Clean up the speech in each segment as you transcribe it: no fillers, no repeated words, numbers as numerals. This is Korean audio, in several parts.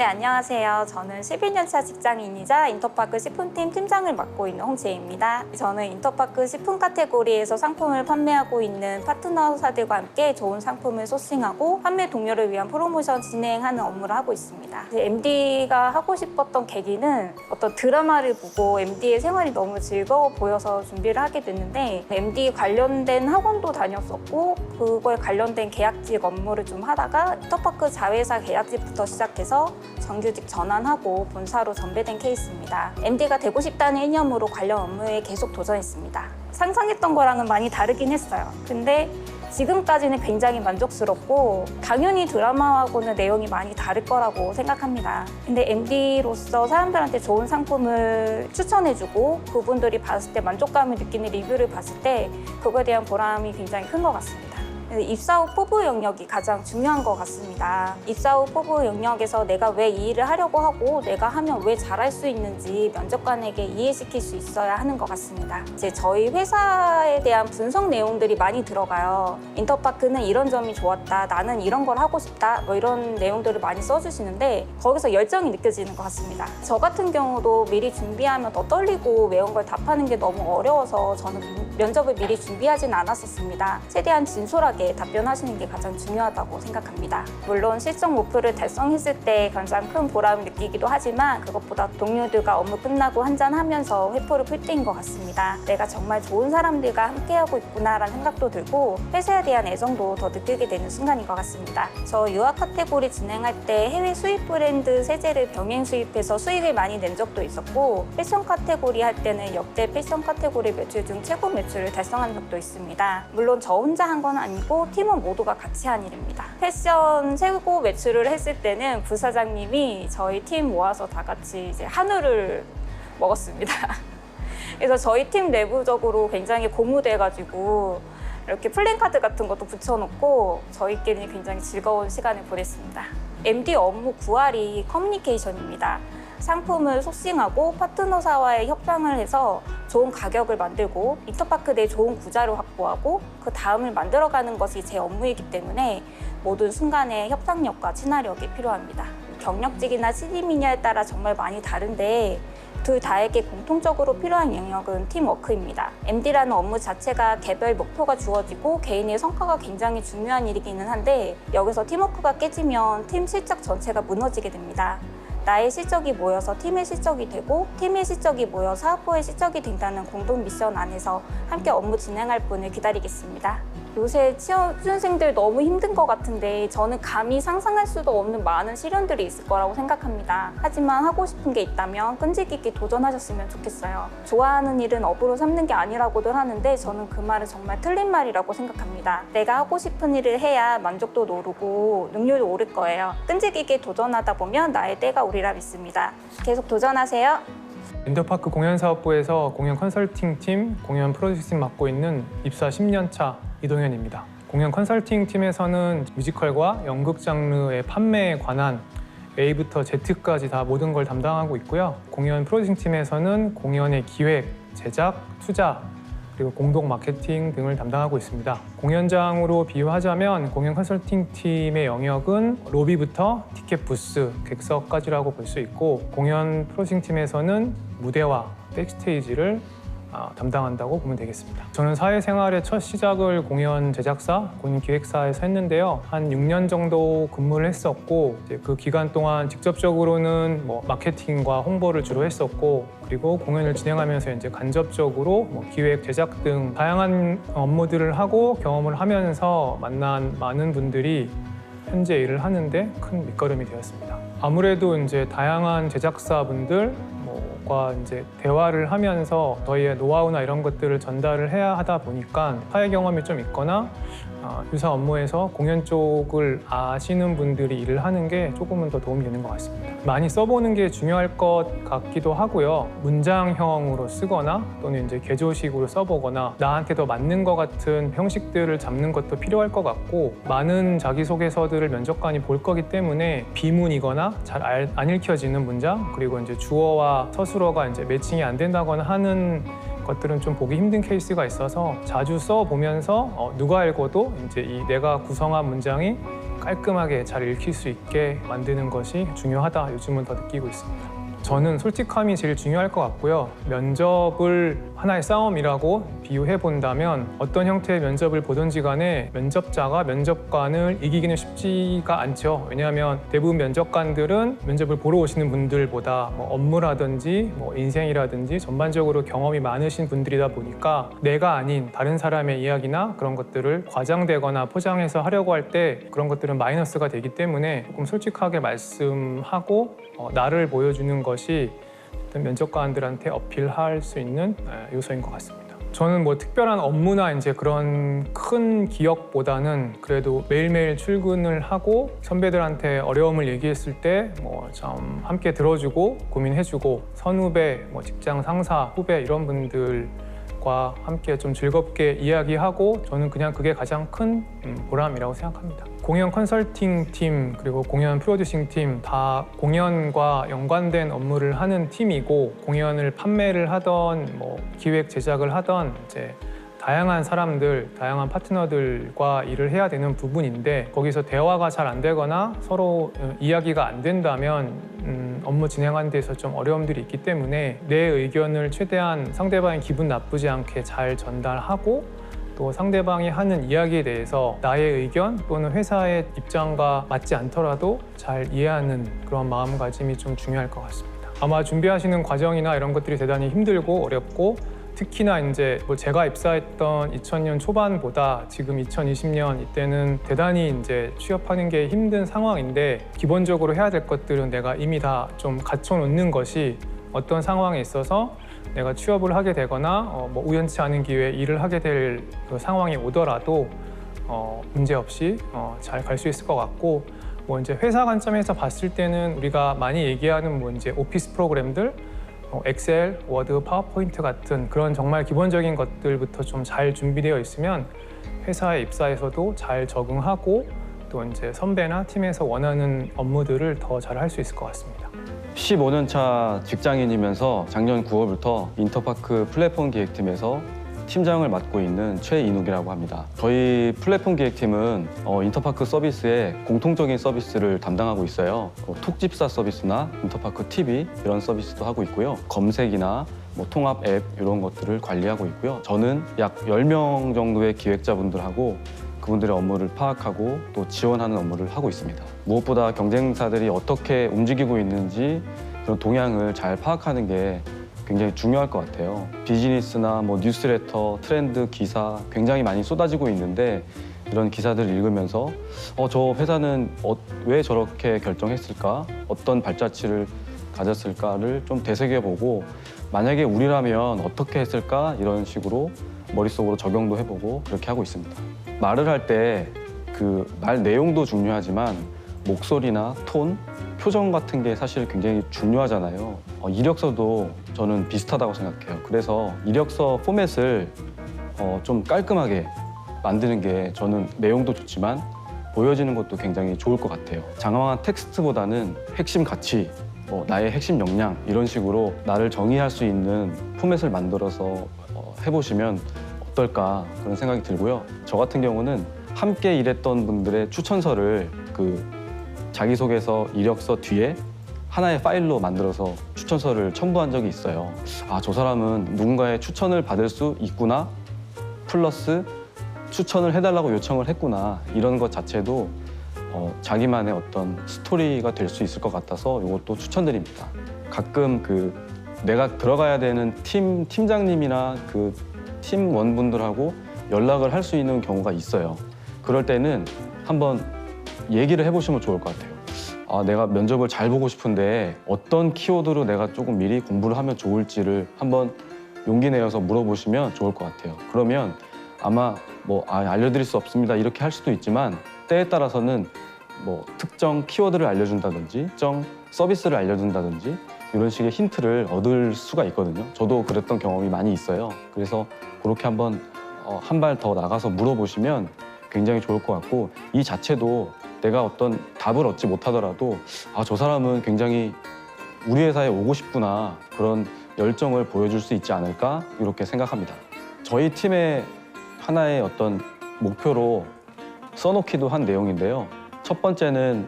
네, 안녕하세요. 저는 11년차 직장인이자 인터파크 식품팀 팀장을 맡고 있는 홍지혜입니다. 저는 인터파크 식품 카테고리에서 상품을 판매하고 있는 파트너사들과 함께 좋은 상품을 소싱하고 판매 동료를 위한 프로모션 진행하는 업무를 하고 있습니다. MD가 하고 싶었던 계기는 어떤 드라마를 보고 MD의 생활이 너무 즐거워 보여서 준비를 하게 됐는데 MD 관련된 학원도 다녔었고 그거에 관련된 계약직 업무를 좀 하다가 인터파크 자회사 계약직부터 시작해서 정규직 전환하고 본사로 전배된 케이스입니다. MD가 되고 싶다는 이념으로 관련 업무에 계속 도전했습니다. 상상했던 거랑은 많이 다르긴 했어요. 근데 지금까지는 굉장히 만족스럽고 당연히 드라마하고는 내용이 많이 다를 거라고 생각합니다. 근데 MD로서 사람들한테 좋은 상품을 추천해주고 그분들이 봤을 때 만족감을 느끼는 리뷰를 봤을 때 그거에 대한 보람이 굉장히 큰 것 같습니다. 입사 후 포부 영역이 가장 중요한 것 같습니다. 입사 후 포부 영역에서 내가 왜 이 일을 하려고 하고 내가 하면 왜 잘할 수 있는지 면접관에게 이해시킬 수 있어야 하는 것 같습니다. 이제 저희 회사에 대한 분석 내용들이 많이 들어가요. 인터파크는 이런 점이 좋았다, 나는 이런 걸 하고 싶다, 뭐 이런 내용들을 많이 써주시는데 거기서 열정이 느껴지는 것 같습니다. 저 같은 경우도 미리 준비하면 더 떨리고 외운 걸 답하는 게 너무 어려워서 저는 면접을 미리 준비하진 않았었습니다. 최대한 진솔하게 답변하시는 게 가장 중요하다고 생각합니다. 물론 실적 목표를 달성했을 때 가장 큰 보람을 느끼기도 하지만 그것보다 동료들과 업무 끝나고 한잔하면서 회포를 풀 때인 것 같습니다. 내가 정말 좋은 사람들과 함께하고 있구나라는 생각도 들고 회사에 대한 애정도 더 느끼게 되는 순간인 것 같습니다. 저 유아 카테고리 진행할 때 해외 수입 브랜드 세제를 병행 수입해서 수익을 많이 낸 적도 있었고 패션 카테고리 할 때는 역대 패션 카테고리 매출 중 최고 매출을 달성한 적도 있습니다. 물론 저 혼자 한 건 아니고 팀원 모두가 같이 한 일입니다. 패션 최고 매출을 했을 때는 부사장님이 저희 팀 모아서 다 같이 이제 한우를 먹었습니다. 그래서 저희 팀 내부적으로 굉장히 고무돼가지고 이렇게 플랜카드 같은 것도 붙여놓고 저희끼리 굉장히 즐거운 시간을 보냈습니다. MD 업무 9R이 커뮤니케이션입니다. 상품을 소싱하고 파트너사와의 협상을 해서 좋은 가격을 만들고 인터파크 내 좋은 구자를 확보하고 그 다음을 만들어가는 것이 제 업무이기 때문에 모든 순간에 협상력과 친화력이 필요합니다. 경력직이나 시니미냐에 따라 정말 많이 다른데 둘 다에게 공통적으로 필요한 영역은 팀워크입니다. MD라는 업무 자체가 개별 목표가 주어지고 개인의 성과가 굉장히 중요한 일이기는 한데 여기서 팀워크가 깨지면 팀 실적 전체가 무너지게 됩니다. 나의 실적이 모여서 팀의 실적이 되고 팀의 실적이 모여 사업부의 실적이 된다는 공동 미션 안에서 함께 업무 진행할 분을 기다리겠습니다. 요새 취준생들 너무 힘든 것 같은데 저는 감히 상상할 수도 없는 많은 시련들이 있을 거라고 생각합니다. 하지만 하고 싶은 게 있다면 끈질기게 도전하셨으면 좋겠어요. 좋아하는 일은 업으로 삼는 게 아니라고들 하는데 저는 그 말은 정말 틀린 말이라고 생각합니다. 내가 하고 싶은 일을 해야 만족도 오르고 능률도 오를 거예요. 끈질기게 도전하다 보면 나의 때가 오리라 믿습니다. 계속 도전하세요. 인터파크 공연사업부에서 공연 컨설팅팀, 공연 프로듀싱 맡고 있는 입사 10년차 이동현입니다. 공연 컨설팅팀에서는 뮤지컬과 연극 장르의 판매에 관한 A부터 Z까지 다 모든 걸 담당하고 있고요. 공연 프로듀싱팀에서는 공연의 기획, 제작, 투자, 그리고 공동 마케팅 등을 담당하고 있습니다. 공연장으로 비유하자면 공연 컨설팅팀의 영역은 로비부터 티켓 부스, 객석까지라고 볼 수 있고 공연 프로듀싱팀에서는 무대와 백스테이지를 담당한다고 보면 되겠습니다. 저는 사회생활의 첫 시작을 공연 제작사, 공연 기획사에서 했는데요. 한 6년 정도 근무를 했었고 이제 그 기간 동안 직접적으로는 마케팅과 홍보를 주로 했었고 그리고 공연을 진행하면서 이제 간접적으로 기획, 제작 등 다양한 업무들을 하고 경험을 하면서 만난 많은 분들이 현재 일을 하는데 큰 밑거름이 되었습니다. 아무래도 이제 다양한 제작사분들 과 이제 대화를 하면서 저희의 노하우나 이런 것들을 전달을 해야 하다 보니까 사회 경험이 좀 있거나 유사 업무에서 공연 쪽을 아시는 분들이 일을 하는 게 조금은 더 도움이 되는 것 같습니다. 많이 써보는 게 중요할 것 같기도 하고요. 문장형으로 쓰거나 또는 이제 개조식으로 써보거나 나한테 더 맞는 것 같은 형식들을 잡는 것도 필요할 것 같고 많은 자기소개서들을 면접관이 볼 거기 때문에 비문이거나 잘 안 읽혀지는 문장 그리고 이제 주어와 서술어가 이제 매칭이 안 된다거나 하는 것들은 좀 보기 힘든 케이스가 있어서 자주 써보면서 누가 읽어도 이제 이 내가 구성한 문장이 깔끔하게 잘 읽힐 수 있게 만드는 것이 중요하다 요즘은 더 느끼고 있습니다. 저는 솔직함이 제일 중요할 것 같고요. 면접을 하나의 싸움이라고 비유해 본다면 어떤 형태의 면접을 보든지 간에 면접자가 면접관을 이기기는 쉽지가 않죠. 왜냐하면 대부분 면접관들은 면접을 보러 오시는 분들보다 뭐 업무라든지 뭐 인생이라든지 전반적으로 경험이 많으신 분들이다 보니까 내가 아닌 다른 사람의 이야기나 그런 것들을 과장되거나 포장해서 하려고 할 때 그런 것들은 마이너스가 되기 때문에 조금 솔직하게 말씀하고 나를 보여주는 것이 면접관들한테 어필할 수 있는 요소인 것 같습니다. 저는 뭐 특별한 업무나 이제 그런 큰 기억보다는 그래도 매일매일 출근을 하고 선배들한테 어려움을 얘기했을 때 뭐 참 함께 들어주고 고민해주고 선후배, 뭐 직장 상사, 후배 이런 분들과 함께 좀 즐겁게 이야기하고 저는 그냥 그게 가장 큰 보람이라고 생각합니다. 공연 컨설팅 팀 그리고 공연 프로듀싱 팀 다 공연과 연관된 업무를 하는 팀이고 공연을 판매를 하던 뭐 기획 제작을 하던 이제 다양한 사람들, 다양한 파트너들과 일을 해야 되는 부분인데 거기서 대화가 잘 안 되거나 서로 이야기가 안 된다면 업무 진행하는 데서 좀 어려움들이 있기 때문에 내 의견을 최대한 상대방이 기분 나쁘지 않게 잘 전달하고 또 상대방이 하는 이야기에 대해서 나의 의견 또는 회사의 입장과 맞지 않더라도 잘 이해하는 그런 마음가짐이 좀 중요할 것 같습니다. 아마 준비하시는 과정이나 이런 것들이 대단히 힘들고 어렵고 특히나 이제 뭐 제가 입사했던 2000년 초반보다 지금 2020년 이때는 대단히 이제 취업하는 게 힘든 상황인데 기본적으로 해야 될 것들은 내가 이미 다 좀 갖춰놓는 것이 어떤 상황에 있어서 내가 취업을 하게 되거나 뭐 우연치 않은 기회에 일을 하게 될 그 상황이 오더라도 문제 없이 잘 갈 수 있을 것 같고 뭐 이제 회사 관점에서 봤을 때는 우리가 많이 얘기하는 뭐 이제 오피스 프로그램들 엑셀, 워드, 파워포인트 같은 그런 정말 기본적인 것들부터 좀 잘 준비되어 있으면 회사에 입사해서도 잘 적응하고 또 이제 선배나 팀에서 원하는 업무들을 더 잘 할 수 있을 것 같습니다. 15년 차 직장인이면서 작년 9월부터 인터파크 플랫폼 기획팀에서 팀장을 맡고 있는 최인욱이라고 합니다. 저희 플랫폼 기획팀은 인터파크 서비스의 공통적인 서비스를 담당하고 있어요. 톡집사 서비스나 인터파크 TV 이런 서비스도 하고 있고요. 검색이나 뭐 통합 앱 이런 것들을 관리하고 있고요. 저는 약 10명 정도의 기획자분들하고 그분들의 업무를 파악하고 또 지원하는 업무를 하고 있습니다. 무엇보다 경쟁사들이 어떻게 움직이고 있는지 그런 동향을 잘 파악하는 게 굉장히 중요할 것 같아요. 비즈니스나 뭐 뉴스레터, 트렌드, 기사 굉장히 많이 쏟아지고 있는데 이런 기사들을 읽으면서 저 회사는 왜 저렇게 결정했을까? 어떤 발자취를 가졌을까를 좀 되새겨보고 만약에 우리라면 어떻게 했을까? 이런 식으로 머릿속으로 적용도 해보고 그렇게 하고 있습니다. 말을 할 때 그 말 내용도 중요하지만 목소리나 톤, 표정 같은 게 사실 굉장히 중요하잖아요. 이력서도 저는 비슷하다고 생각해요. 그래서 이력서 포맷을 좀 깔끔하게 만드는 게 저는 내용도 좋지만 보여지는 것도 굉장히 좋을 것 같아요. 장황한 텍스트보다는 핵심 가치, 나의 핵심 역량 이런 식으로 나를 정의할 수 있는 포맷을 만들어서 해보시면 어떨까 그런 생각이 들고요. 저 같은 경우는 함께 일했던 분들의 추천서를 자기소개서 이력서 뒤에 하나의 파일로 만들어서 추천서를 첨부한 적이 있어요. 저 사람은 누군가의 추천을 받을 수 있구나 플러스 추천을 해달라고 요청을 했구나 이런 것 자체도 자기만의 어떤 스토리가 될 수 있을 것 같아서 이것도 추천드립니다. 가끔 내가 들어가야 되는 팀장님이나 팀원분들하고 연락을 할 수 있는 경우가 있어요. 그럴 때는 한번 얘기를 해보시면 좋을 것 같아요. 내가 면접을 잘 보고 싶은데 어떤 키워드로 내가 조금 미리 공부를 하면 좋을지를 한번 용기 내어서 물어보시면 좋을 것 같아요. 그러면 아마 알려드릴 수 없습니다 이렇게 할 수도 있지만 때에 따라서는 특정 키워드를 알려준다든지 특정 서비스를 알려준다든지 이런 식의 힌트를 얻을 수가 있거든요. 저도 그랬던 경험이 많이 있어요. 그래서 그렇게 한번 한 발 더 나가서 물어보시면 굉장히 좋을 것 같고 이 자체도 내가 어떤 답을 얻지 못하더라도 저 사람은 굉장히 우리 회사에 오고 싶구나 그런 열정을 보여줄 수 있지 않을까 이렇게 생각합니다. 저희 팀의 하나의 어떤 목표로 써놓기도 한 내용인데요. 첫 번째는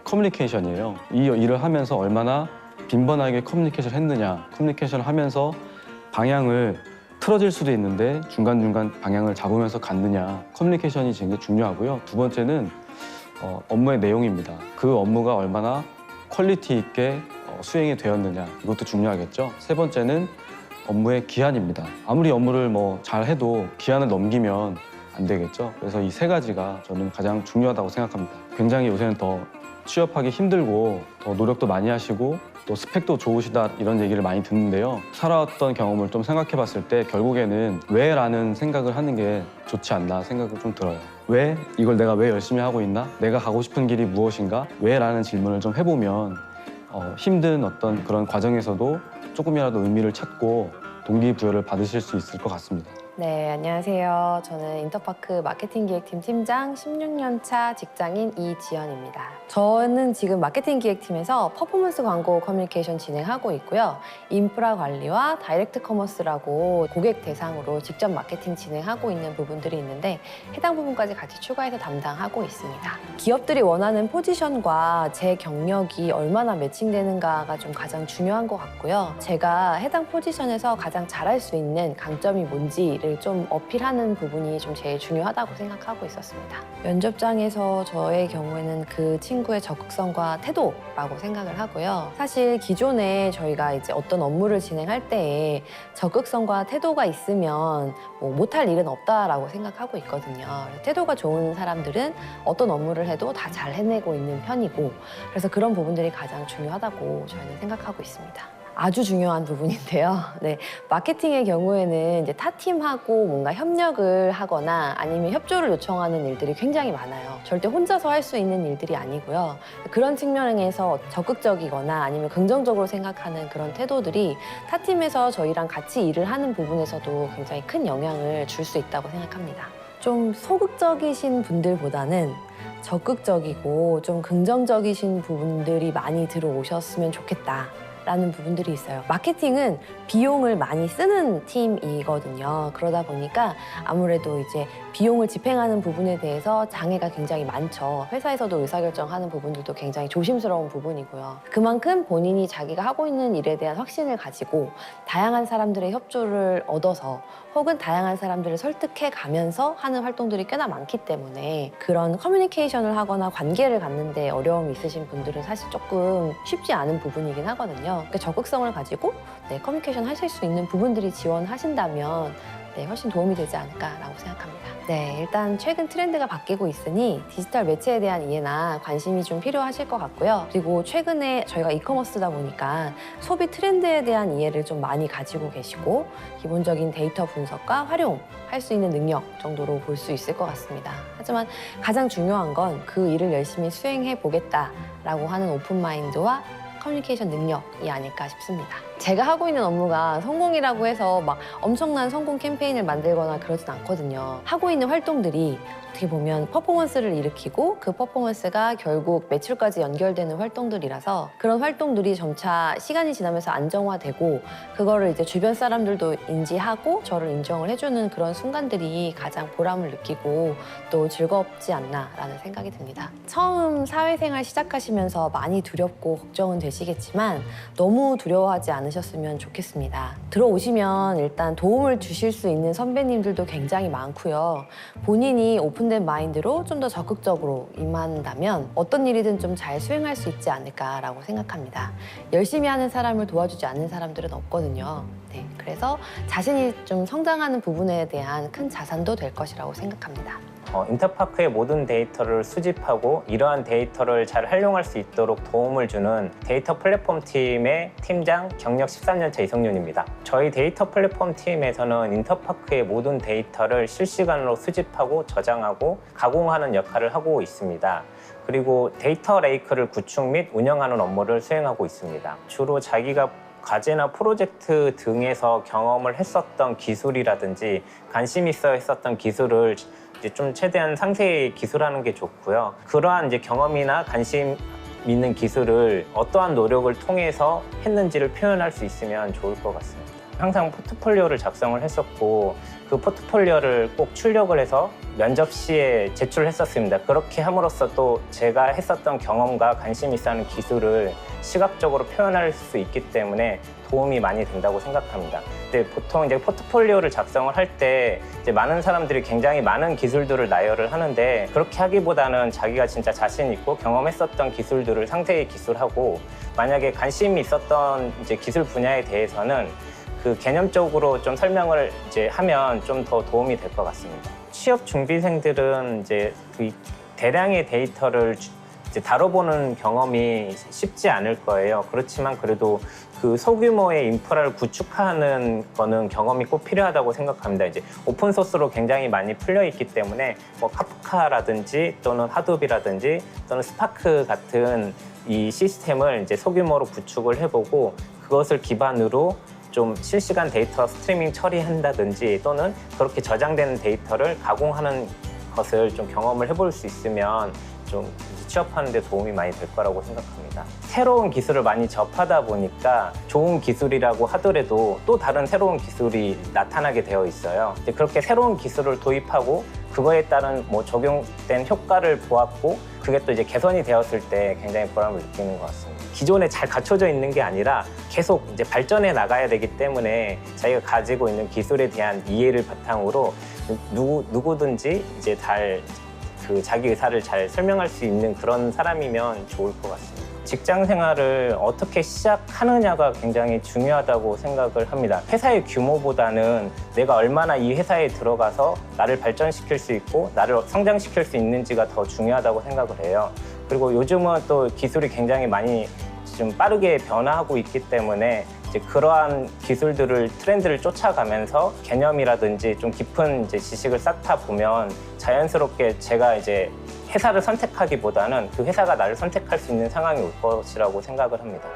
커뮤니케이션이에요. 이 일을 하면서 얼마나 빈번하게 커뮤니케이션을 했느냐. 커뮤니케이션을 하면서 방향을 틀어질 수도 있는데 중간중간 방향을 잡으면서 갔느냐. 커뮤니케이션이 굉장히 중요하고요. 두 번째는 업무의 내용입니다. 그 업무가 얼마나 퀄리티 있게 수행이 되었느냐. 이것도 중요하겠죠. 세 번째는 업무의 기한입니다. 아무리 업무를 잘해도 기한을 넘기면 안 되겠죠. 그래서 이 세 가지가 저는 가장 중요하다고 생각합니다. 굉장히 요새는 더 취업하기 힘들고 더 노력도 많이 하시고 또 스펙도 좋으시다 이런 얘기를 많이 듣는데요. 살아왔던 경험을 좀 생각해 봤을 때 결국에는 왜라는 생각을 하는 게 좋지 않나 생각이 좀 들어요. 왜? 이걸 내가 왜 열심히 하고 있나? 내가 가고 싶은 길이 무엇인가? 왜라는 질문을 좀 해보면 힘든 어떤 그런 과정에서도 조금이라도 의미를 찾고 동기부여를 받으실 수 있을 것 같습니다. 네, 안녕하세요. 저는 인터파크 마케팅 기획팀 팀장 16년 차 직장인 이지연입니다. 저는 지금 마케팅 기획팀에서 퍼포먼스 광고 커뮤니케이션 진행하고 있고요. 인프라 관리와 다이렉트 커머스라고 고객 대상으로 직접 마케팅 진행하고 있는 부분들이 있는데 해당 부분까지 같이 추가해서 담당하고 있습니다. 기업들이 원하는 포지션과 제 경력이 얼마나 매칭되는가가 좀 가장 중요한 것 같고요. 제가 해당 포지션에서 가장 잘할 수 있는 강점이 뭔지를 좀 어필하는 부분이 좀 제일 중요하다고 생각하고 있었습니다. 면접장에서 저의 경우에는 그 친구의 적극성과 태도라고 생각을 하고요. 사실 기존에 저희가 이제 어떤 업무를 진행할 때에 적극성과 태도가 있으면 못할 일은 없다라고 생각하고 있거든요. 태도가 좋은 사람들은 어떤 업무를 해도 다 잘 해내고 있는 편이고 그래서 그런 부분들이 가장 중요하다고 저희는 생각하고 있습니다. 아주 중요한 부분인데요. 네, 마케팅의 경우에는 이제 타 팀하고 뭔가 협력을 하거나 아니면 협조를 요청하는 일들이 굉장히 많아요. 절대 혼자서 할 수 있는 일들이 아니고요. 그런 측면에서 적극적이거나 아니면 긍정적으로 생각하는 그런 태도들이 타 팀에서 저희랑 같이 일을 하는 부분에서도 굉장히 큰 영향을 줄 수 있다고 생각합니다. 좀 소극적이신 분들보다는 적극적이고 좀 긍정적이신 부분들이 많이 들어오셨으면 좋겠다. 라는 부분들이 있어요. 마케팅은 비용을 많이 쓰는 팀이거든요. 그러다 보니까 아무래도 이제 비용을 집행하는 부분에 대해서 장애가 굉장히 많죠. 회사에서도 의사결정하는 부분들도 굉장히 조심스러운 부분이고요. 그만큼 본인이 자기가 하고 있는 일에 대한 확신을 가지고 다양한 사람들의 협조를 얻어서 혹은 다양한 사람들을 설득해 가면서 하는 활동들이 꽤나 많기 때문에 그런 커뮤니케이션을 하거나 관계를 갖는 데 어려움이 있으신 분들은 사실 조금 쉽지 않은 부분이긴 하거든요. 그러니까 적극성을 가지고 커뮤니케이션 하실 수 있는 부분들이 지원하신다면 훨씬 도움이 되지 않을까라고 생각합니다. 네, 일단 최근 트렌드가 바뀌고 있으니 디지털 매체에 대한 이해나 관심이 좀 필요하실 것 같고요. 그리고 최근에 저희가 이커머스다 보니까 소비 트렌드에 대한 이해를 좀 많이 가지고 계시고 기본적인 데이터 분석과 활용할 수 있는 능력 정도로 볼 수 있을 것 같습니다. 하지만 가장 중요한 건 그 일을 열심히 수행해 보겠다라고 하는 오픈마인드와 커뮤니케이션 능력이 아닐까 싶습니다. 제가 하고 있는 업무가 성공이라고 해서 막 엄청난 성공 캠페인을 만들거나 그러진 않거든요. 하고 있는 활동들이 어떻게 보면 퍼포먼스를 일으키고 그 퍼포먼스가 결국 매출까지 연결되는 활동들이라서 그런 활동들이 점차 시간이 지나면서 안정화되고 그거를 이제 주변 사람들도 인지하고 저를 인정을 해주는 그런 순간들이 가장 보람을 느끼고 또 즐겁지 않나라는 생각이 듭니다. 처음 사회생활 시작하시면서 많이 두렵고 걱정은 되시겠지만 너무 두려워하지 않으셨으면 좋겠습니다. 들어오시면 일단 도움을 주실 수 있는 선배님들도 굉장히 많고요. 본인이 오픈된 마인드로 좀 더 적극적으로 임한다면 어떤 일이든 좀 잘 수행할 수 있지 않을까라고 생각합니다. 열심히 하는 사람을 도와주지 않는 사람들은 없거든요. 네, 그래서 자신이 좀 성장하는 부분에 대한 큰 자산도 될 것이라고 생각합니다. 인터파크의 모든 데이터를 수집하고 이러한 데이터를 잘 활용할 수 있도록 도움을 주는 데이터 플랫폼 팀의 팀장 경력 13년차 이성윤입니다. 저희 데이터 플랫폼 팀에서는 인터파크의 모든 데이터를 실시간으로 수집하고 저장하고 가공하는 역할을 하고 있습니다. 그리고 데이터 레이크를 구축 및 운영하는 업무를 수행하고 있습니다. 주로 자기가 과제나 프로젝트 등에서 경험을 했었던 기술이라든지 관심 있어 했었던 기술을 이제 좀 최대한 상세히 기술하는 게 좋고요. 그러한 이제 경험이나 관심 있는 기술을 어떠한 노력을 통해서 했는지를 표현할 수 있으면 좋을 것 같습니다. 항상 포트폴리오를 작성을 했었고 그 포트폴리오를 꼭 출력을 해서 면접 시에 제출했었습니다. 그렇게 함으로써 또 제가 했었던 경험과 관심 있어 하는 기술을 시각적으로 표현할 수 있기 때문에 도움이 많이 된다고 생각합니다. 근데 보통 이제 포트폴리오를 작성을 할 때 이제 많은 사람들이 굉장히 많은 기술들을 나열을 하는데 그렇게 하기보다는 자기가 진짜 자신 있고 경험했었던 기술들을 상세히 기술하고 만약에 관심이 있었던 이제 기술 분야에 대해서는 그 개념적으로 좀 설명을 이제 하면 좀 더 도움이 될 것 같습니다. 취업 준비생들은 이제 그 대량의 데이터를 이제 다뤄보는 경험이 쉽지 않을 거예요. 그렇지만 그래도 그 소규모의 인프라를 구축하는 거는 경험이 꼭 필요하다고 생각합니다. 이제 오픈 소스로 굉장히 많이 풀려 있기 때문에 뭐 카프카라든지 또는 하둡이라든지 또는 스파크 같은 이 시스템을 이제 소규모로 구축을 해보고 그것을 기반으로 좀 실시간 데이터 스트리밍 처리한다든지 또는 그렇게 저장되는 데이터를 가공하는 것을 좀 경험을 해볼 수 있으면 좀 취업하는 데 도움이 많이 될 거라고 생각합니다. 새로운 기술을 많이 접하다 보니까 좋은 기술이라고 하더라도 또 다른 새로운 기술이 나타나게 되어 있어요. 이제 그렇게 새로운 기술을 도입하고 그거에 따른 뭐 적용된 효과를 보았고 그게 또 이제 개선이 되었을 때 굉장히 보람을 느끼는 것 같습니다. 기존에 잘 갖춰져 있는 게 아니라 계속 이제 발전해 나가야 되기 때문에 자기가 가지고 있는 기술에 대한 이해를 바탕으로 누구든지 이제 그 자기 의사를 잘 설명할 수 있는 그런 사람이면 좋을 것 같습니다. 직장 생활을 어떻게 시작하느냐가 굉장히 중요하다고 생각을 합니다. 회사의 규모보다는 내가 얼마나 이 회사에 들어가서 나를 발전시킬 수 있고 나를 성장시킬 수 있는지가 더 중요하다고 생각을 해요. 그리고 요즘은 또 기술이 굉장히 많이 좀 빠르게 변화하고 있기 때문에 이제 그러한 기술들을 트렌드를 쫓아가면서 개념이라든지 좀 깊은 이제 지식을 쌓다 보면 자연스럽게 제가 이제 회사를 선택하기보다는 그 회사가 나를 선택할 수 있는 상황이 올 것이라고 생각을 합니다.